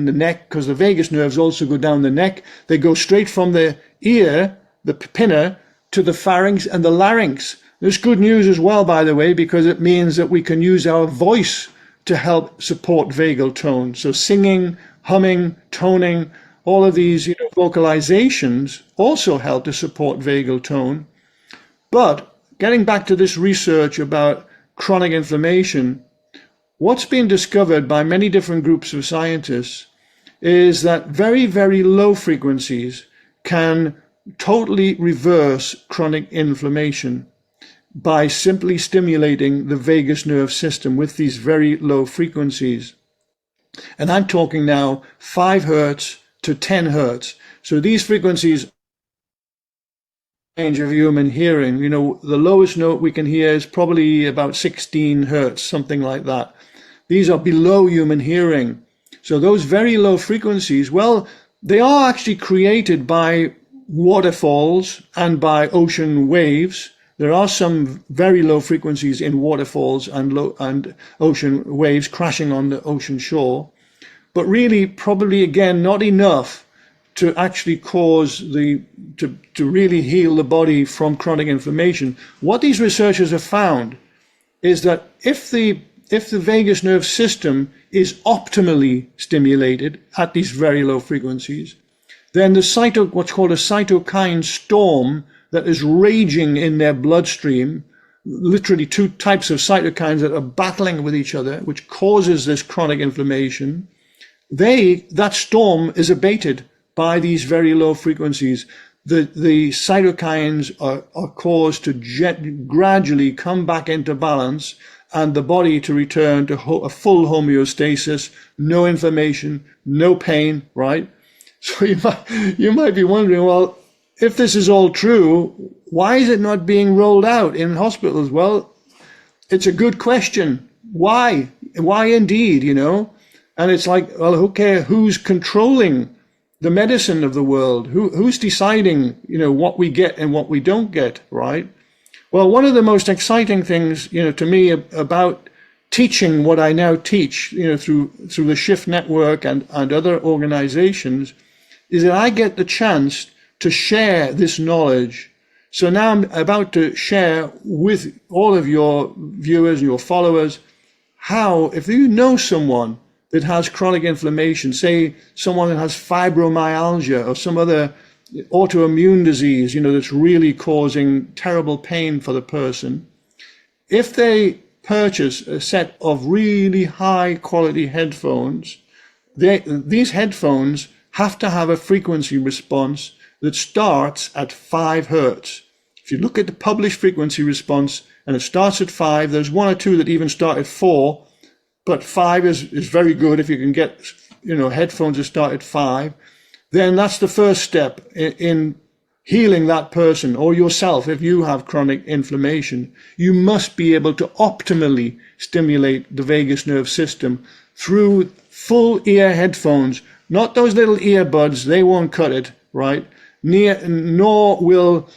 the neck, because the vagus nerves also go down the neck. They go straight from the ear, the pinna, to the pharynx and the larynx. There's good news as well, by the way, because it means that we can use our voice to help support vagal tone. So singing, humming, toning, all of these vocalizations also help to support vagal tone. But getting back to this research about chronic inflammation, what's been discovered by many different groups of scientists is that very, very low frequencies can totally reverse chronic inflammation by simply stimulating the vagus nerve system with these very low frequencies. And I'm talking now 5 hertz to 10 hertz. So these frequencies range of human hearing. The lowest note we can hear is probably about 16 hertz, something like that. These are below human hearing. So those very low frequencies, well, they are actually created by waterfalls and by ocean waves. There are some very low frequencies in waterfalls and ocean waves crashing on the ocean shore, but really probably, again, not enough to actually cause to really heal the body from chronic inflammation. What these researchers have found is that if the vagus nerve system is optimally stimulated at these very low frequencies, then what's called a cytokine storm that is raging in their bloodstream, literally 2 types of cytokines that are battling with each other, which causes this chronic inflammation, that storm is abated by these very low frequencies. The cytokines are caused to gradually come back into balance, and the body to return to a full homeostasis, no inflammation, no pain, right? So you might be wondering, well, if this is all true, why is it not being rolled out in hospitals? Well, it's a good question. Why? Why indeed, And it's like, well, okay, who's controlling the medicine of the world? Who's deciding, what we get and what we don't get, right? Well, one of the most exciting things, to me about teaching what I now teach, through the Shift Network and other organizations, is that I get the chance to share this knowledge. So now I'm about to share with all of your viewers and your followers how, if you know someone that has chronic inflammation, say someone that has fibromyalgia or some other autoimmune disease, that's really causing terrible pain for the person, if they purchase a set of really high quality headphones, these headphones have to have a frequency response that starts at 5 hertz. If you look at the published frequency response and it starts at 5, there's 1 or 2 that even start at 4, but 5 is very good if you can get, headphones that start at 5. Then that's the first step in healing that person or yourself. If you have chronic inflammation, you must be able to optimally stimulate the vagus nerve system through full ear headphones, not those little earbuds. They won't cut it, right? Nor will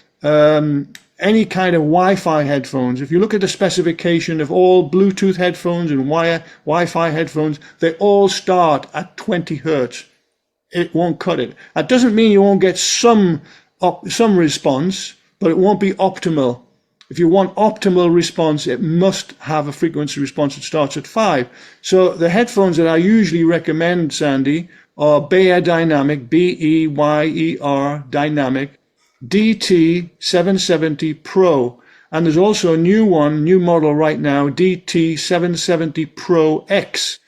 any kind of Wi-Fi headphones. If you look at the specification of all Bluetooth headphones and Wi-Fi headphones, they all start at 20 hertz. It won't cut it. That doesn't mean you won't get some response, but it won't be optimal. If you want optimal response, it must have a frequency response that starts at 5. So the headphones that I usually recommend, Sandie, are Beyer Dynamic, B-E-Y-E-R Dynamic, DT770 Pro. And there's also a new model right now, DT770 Pro X.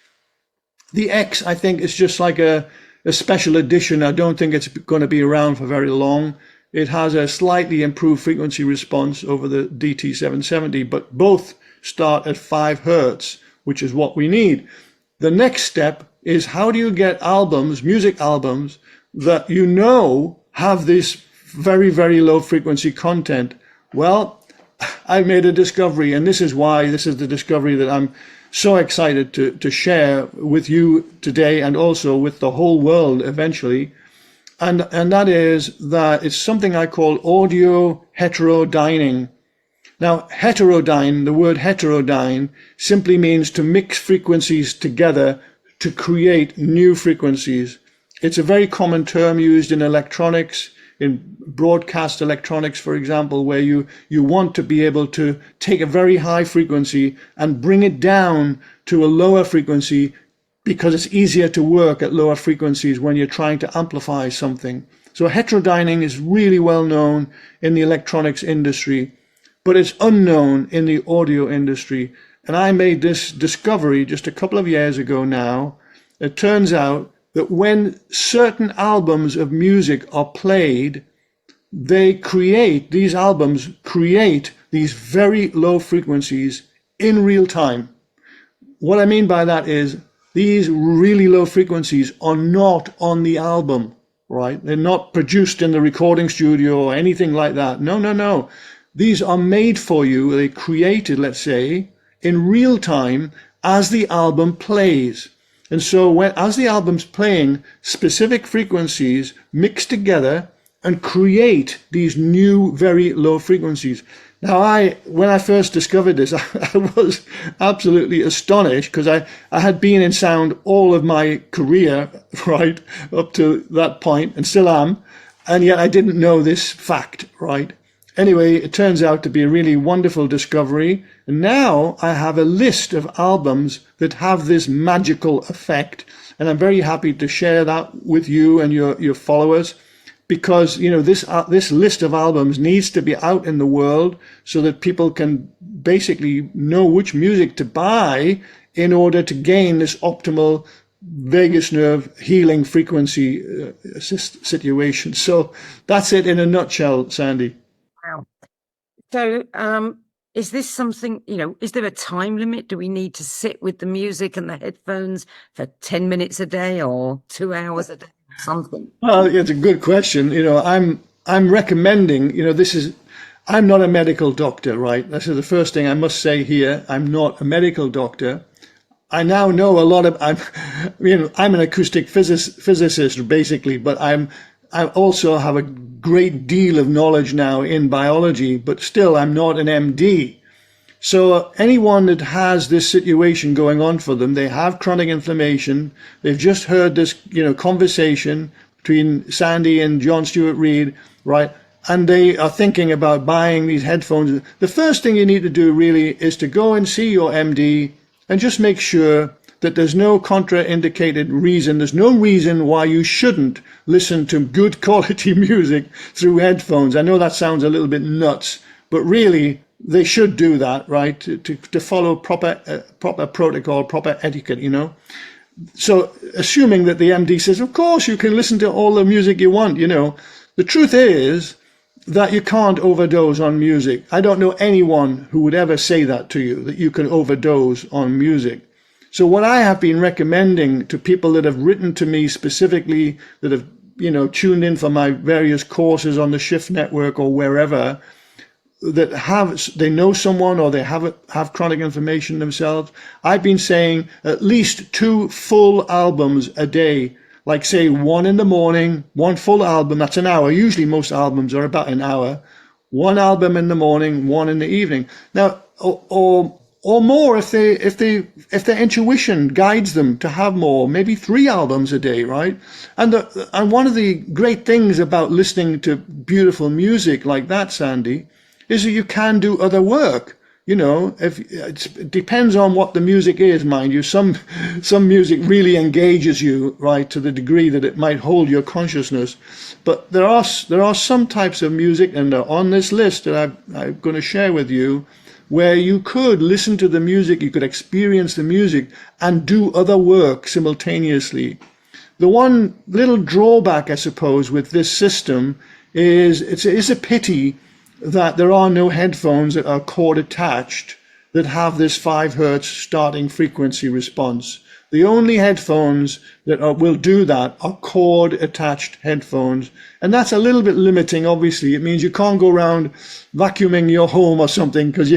The X, I think, is just like a special edition. I don't think it's going to be around for very long. It has a slightly improved frequency response over the DT770, but both start at 5 hertz, which is what we need. The next step is, how do you get albums, music albums, that have this very, very low frequency content? Well, I made a discovery, and this is the discovery that I'm so excited to share with you today and also with the whole world eventually. And that is that it's something I call audio heterodyning. Now, heterodyne, the word heterodyne, simply means to mix frequencies together to create new frequencies. It's a very common term used in electronics, in broadcast electronics, for example, where you want to be able to take a very high frequency and bring it down to a lower frequency because it's easier to work at lower frequencies when you're trying to amplify something. So heterodyning is really well known in the electronics industry, but it's unknown in the audio industry. And I made this discovery just a couple of years ago now. It turns out that when certain albums of music are played, these albums create these very low frequencies in real time. What I mean by that is these really low frequencies are not on the album, right? They're not produced in the recording studio or anything like that. No, no, no. These are made for you. They're created, let's say, in real time as the album plays. And so as the album's playing, specific frequencies mix together and create these new very low frequencies. Now, when I first discovered this, I was absolutely astonished because I had been in sound all of my career, right, up to that point, and still am, and yet I didn't know this fact, right? Anyway, it turns out to be a really wonderful discovery. And now I have a list of albums that have this magical effect. And I'm very happy to share that with you and your followers, because, you know, this list of albums needs to be out in the world so that people can basically know which music to buy in order to gain this optimal vagus nerve healing frequency situation. So that's it in a nutshell, Sandie. Wow. So, is this something, is there a time limit? Do we need to sit with the music and the headphones for 10 minutes a day or 2 hours a day, something? Well, it's a good question. I'm recommending, I'm not a medical doctor, right? This is the first thing I must say here. I'm not a medical doctor. I now know a lot of, I'm an acoustic physicist basically, but I also have a great deal of knowledge now in biology, but still I'm not an MD. So anyone that has this situation going on for them, they have chronic inflammation, they've just heard this, conversation between Sandie and John Stuart Reid, right? And they are thinking about buying these headphones. The first thing you need to do really is to go and see your MD and just make sure that there's no contraindicated reason. There's no reason why you shouldn't listen to good quality music through headphones. I know that sounds a little bit nuts, but really they should do that, right? To follow proper protocol, proper etiquette, So assuming that the MD says, of course you can listen to all the music you want, The truth is that you can't overdose on music. I don't know anyone who would ever say that to you, that you can overdose on music. So what I have been recommending to people that have written to me specifically, that have, tuned in for my various courses on the Shift Network or wherever, that they know someone or they have chronic inflammation themselves, I've been saying at least 2 full albums a day, like say 1 in the morning, 1 full album, that's an hour. Usually most albums are about an hour. 1 album in the morning, 1 in the evening. Now, or more if their intuition guides them to have more, maybe 3 albums a day, right? And one of the great things about listening to beautiful music like that, Sandie, is that you can do other work. If it depends on what the music is, mind you. Some music really engages you, right, to the degree that it might hold your consciousness. But there are some types of music, and they're on this list that I'm going to share with you, where you could listen to the music, you could experience the music, and do other work simultaneously. The one little drawback, I suppose, with this system is it's a pity that there are no headphones that are cord attached that have this 5 hertz starting frequency response. The only headphones that will do that are cord attached headphones. And that's a little bit limiting, obviously. It means you can't go around vacuuming your home or something because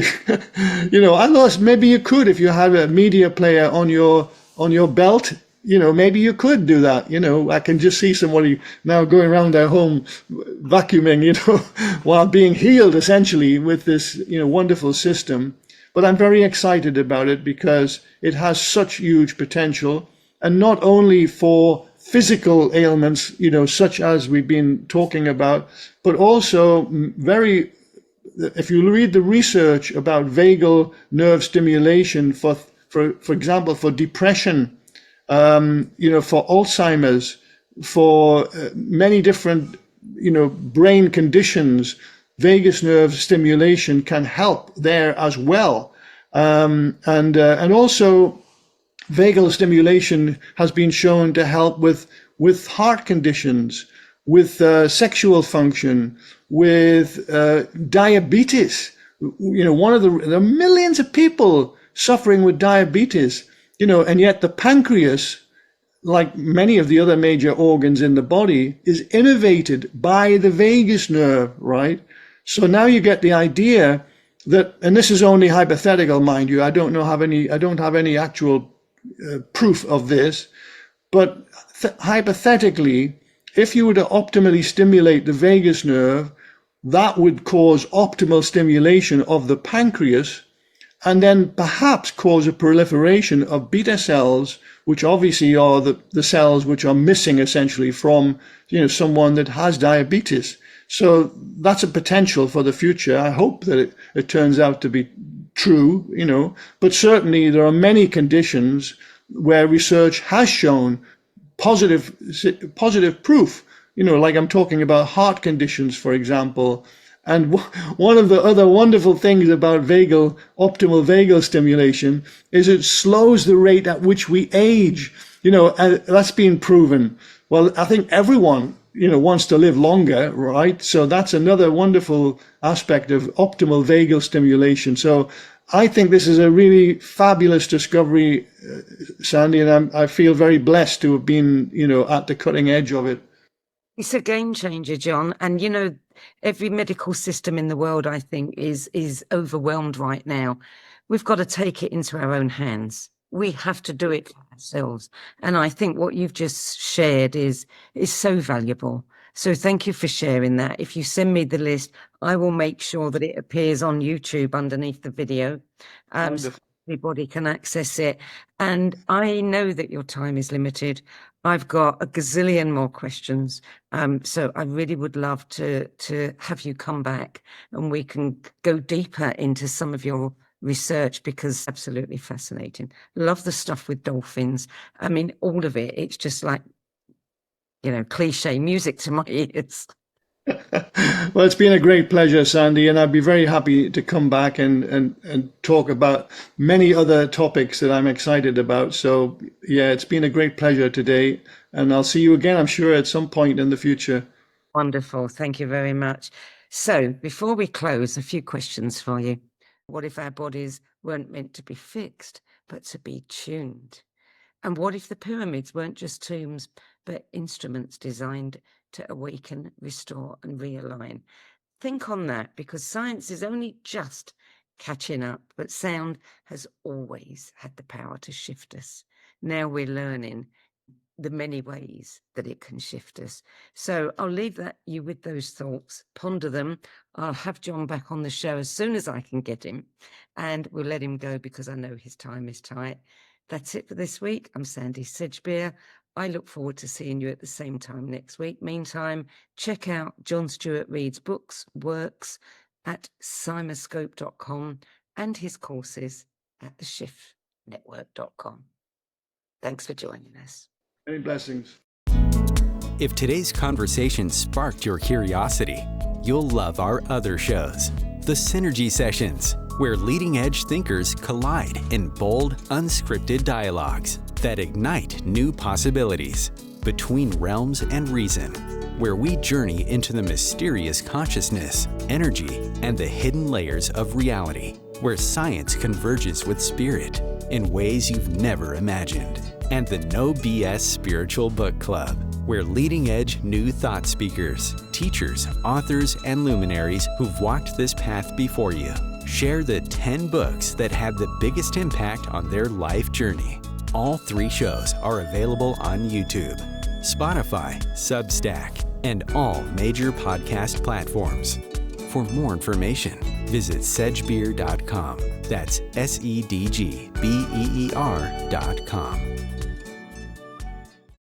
unless maybe you could if you had a media player on your belt, maybe you could do that. I can just see somebody now going around their home vacuuming, while being healed essentially with this, wonderful system. But I'm very excited about it because it has such huge potential, and not only for physical ailments, such as we've been talking about, but also if you read the research about vagal nerve stimulation for example, for depression, for Alzheimer's, for many different, brain conditions, vagus nerve stimulation can help there as well. And also vagal stimulation has been shown to help with heart conditions, with sexual function, with diabetes. There are millions of people suffering with diabetes, and yet the pancreas, like many of the other major organs in the body, is innervated by the vagus nerve, right? So now you get the idea that, and this is only hypothetical, mind you, I don't have any actual proof of this, but hypothetically, if you were to optimally stimulate the vagus nerve, that would cause optimal stimulation of the pancreas, and then perhaps cause a proliferation of beta cells, which obviously are the cells which are missing essentially from someone that has diabetes. So that's a potential for the future. I hope that it turns out to be true, but certainly there are many conditions where research has shown positive proof, like I'm talking about heart conditions, for example. And one of the other wonderful things about optimal vagal stimulation is it slows the rate at which we age, and that's been proven. Well, I think everyone, wants to live longer, right? So that's another wonderful aspect of optimal vagal stimulation. So I think this is a really fabulous discovery, Sandie, and I feel very blessed to have been, at the cutting edge of it. It's a game changer, John. And, every medical system in the world, I think, is overwhelmed right now. We've got to take it into our own hands. We have to do it for ourselves. And I think what you've just shared is so valuable. So thank you for sharing that. If you send me the list, I will make sure that it appears on YouTube underneath the video. So everybody can access it. And I know that your time is limited. I've got a gazillion more questions. So I really would love to have you come back and we can go deeper into some of your research, because absolutely fascinating. Love the stuff with dolphins. I mean, all of it. It's just like, cliche music to my ears. Well, it's been a great pleasure, Sandie, and I'd be very happy to come back and talk about many other topics that I'm excited about. So, yeah, it's been a great pleasure today, and I'll see you again, I'm sure, at some point in the future. Wonderful. Thank you very much. So, before we close, a few questions for you. What if our bodies weren't meant to be fixed, but to be tuned? And what if the pyramids weren't just tombs, but instruments designed to awaken, restore, and realign? Think on that, because science is only just catching up, but sound has always had the power to shift us. Now we're learning the many ways that it can shift us. So I'll leave you with those thoughts. Ponder them. I'll have John back on the show as soon as I can get him, and we'll let him go because I know his time is tight. That's it for this week. I'm Sandie Sedgbeer. I look forward to seeing you at the same time next week. Meantime, check out John Stuart Reid's works at Cymascope.com and his courses at theshiftnetwork.com. Thanks for joining us. Many blessings. If today's conversation sparked your curiosity, you'll love our other shows. The Synergy Sessions, where leading-edge thinkers collide in bold, unscripted dialogues that ignite new possibilities. Between Realms and Reason, where we journey into the mysterious consciousness, energy, and the hidden layers of reality, where science converges with spirit in ways you've never imagined. And the No BS Spiritual Book Club, where leading-edge new thought speakers, teachers, authors, and luminaries who've walked this path before you share the 10 books that had the biggest impact on their life journey. All 3 shows are available on YouTube, Spotify, Substack, and all major podcast platforms. For more information, visit sedgbeer.com. That's SEDGBEER.com.